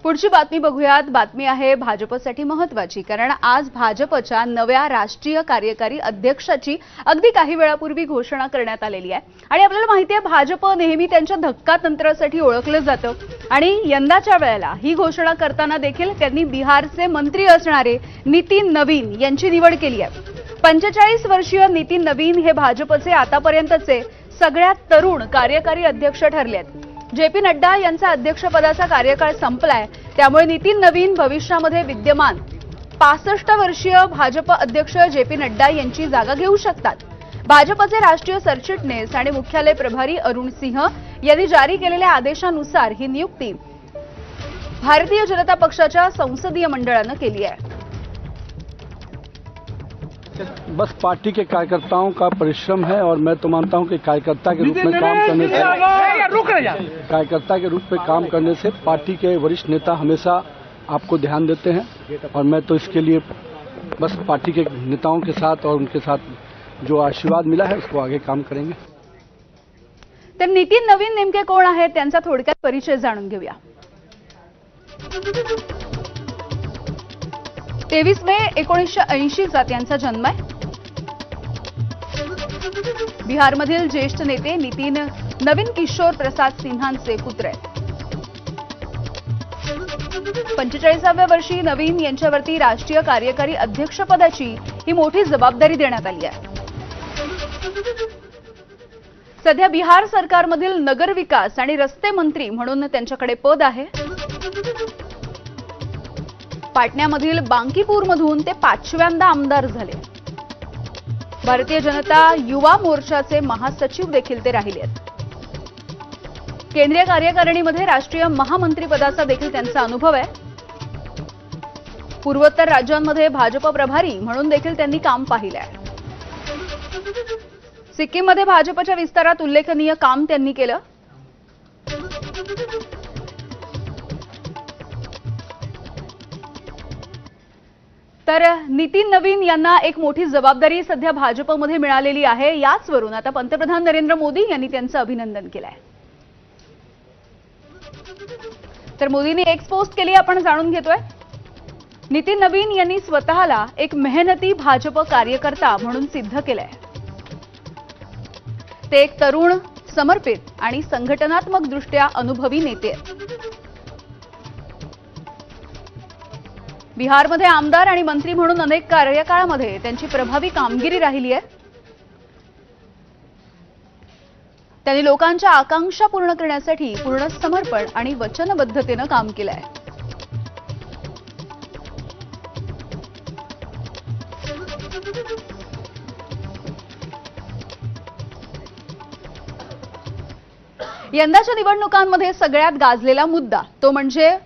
पुढची बातमी बघूयात। बातमी आहे भाजपसाठी महत्त्वाची, कारण आज भाजपच्या नव्या राष्ट्रीय कार्यकारी अध्यक्षाची अगदी काही वेळापूर्वी घोषणा करण्यात आलेली आहे। आणि आपल्याला माहिती आहे भाजप नेहमी त्यांच्या धक्का तंत्रासाठी ओळखलं जातं आणि यंदाच्या वेळेला ही घोषणा करताना देखील त्यांनी बिहारचे मंत्री असणारे नितीन नवीन यांची निवड केली आहे। 45 वर्षीय नितीन नवीन हे भाजपचे आतापर्यंतचे सगळ्यात तरुण कार्यकारी अध्यक्ष ठरले आहेत। जेपी नड्डा यांचा अध्यक्षपदाचा कार्यकाळ संपलाय, त्यामुळे नितीन नवीन भविष्यामध्ये विद्यमान 65 वर्षीय भाजप अध्यक्ष जेपी नड्डा यांची जागा घेऊ शकतात। भाजपचे राष्ट्रीय सरचिटणीस आणि मुख्यालय प्रभारी अरुण सिंह यांनी जारी केलेल्या आदेशानुसार ही नियुक्ती भारतीय जनता पक्षाच्या संसदीय मंडळाने केली आहे। बस पार्टी के कार्यकर्ताओं का परिश्रम है और मैं तो मानता हूं कि कार्यकर्ता के रूप में काम करने से पार्टी के वरिष्ठ नेता हमेशा आपको ध्यान देते हैं और मैं तो इसके लिए बस पार्टी के नेताओं के साथ और उनके साथ जो आशीर्वाद मिला है उसको आगे काम करेंगे। तर नितीन नवीन नेमके कोण आहेत त्यांचा थोडक्यात परिचय जाणून घेऊया। 23 मे 1980 चा त्यांचा जन्म आहे। बिहारमधील ज्येष्ठ नेते नितीन नवीन किशोर प्रसाद सिन्हांचे पुत्र आहेत। 45व्या वर्षी नवीन यांच्यावरती राष्ट्रीय कार्यकारी अध्यक्षपदाची ही मोठी जबाबदारी देण्यात आली आहे। सध्या बिहार सरकारमधील नगर विकास आणि रस्ते मंत्री म्हणून त्यांच्याकडे पद आहे। पाटण्यामधील बांकीपूरमधून ते 5व्यांदा आमदार झाले। भारतीय जनता युवा मोर्चाचे महासचिव देखील ते राहिले आहेत। केंद्रीय कार्यकारिणीमध्ये राष्ट्रीय महामंत्रीपदाचा देखील त्यांचा अनुभव आहे। पूर्वोत्तर राज्यांमध्ये भाजप प्रभारी म्हणून देखील त्यांनी काम पाहिले आहे। सिक्कीममध्ये भाजपच्या विस्तारात उल्लेखनीय काम त्यांनी केलं। तर नितीन नवीन यांना एक मोठी जबाबदारी सध्या भाजपमध्ये मिळालेली आहे। याचवरून आता पंतप्रधान नरेंद्र मोदी यांनी त्यांचं अभिनंदन केलंय। तर मोदींनी एक पोस्ट केली, आपण जाणून घेतोय। नितीन नवीन यांनी स्वतःला एक मेहनती भाजप कार्यकर्ता म्हणून सिद्ध केलंय। ते एक तरुण, समर्पित आणि संघटनात्मक दृष्ट्या अनुभवी नेते आहेत। बिहारमध्ये आमदार आणि मंत्री म्हणून अनेक कार्यकाळामध्ये त्यांची प्रभावी कामगिरी राहिली आहे। त्यांनी लोकांच्या आकांक्षा पूर्ण करण्यासाठी पूर्ण समर्पण आणि वचनबद्धतेने काम केलं आहे। यंदाच्या निवडणुकांमध्ये सगळ्यात गाजलेला मुद्दा तो म्हणजे